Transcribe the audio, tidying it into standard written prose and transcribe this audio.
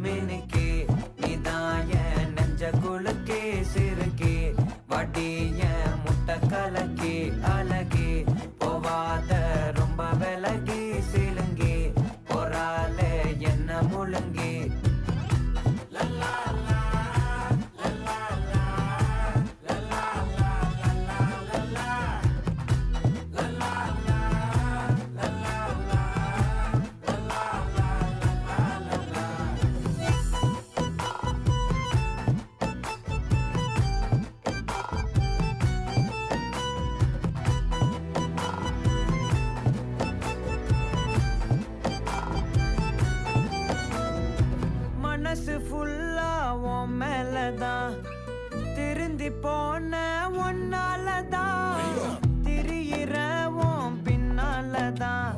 மினுக்கே நீதான் என் நெஞ்ச குலுக்கே சிறுக்கே வடிய முட்டை கலக்கே அழகே போவாத ரொம்ப விலகி சிலுங்கி போறாலே என்ன முழுங்கி மனசு ஃபுல்லா உன் மேலதான் திருந்தி போன ஒன்னாலதான் திரியிற உன் பின்னாலதான்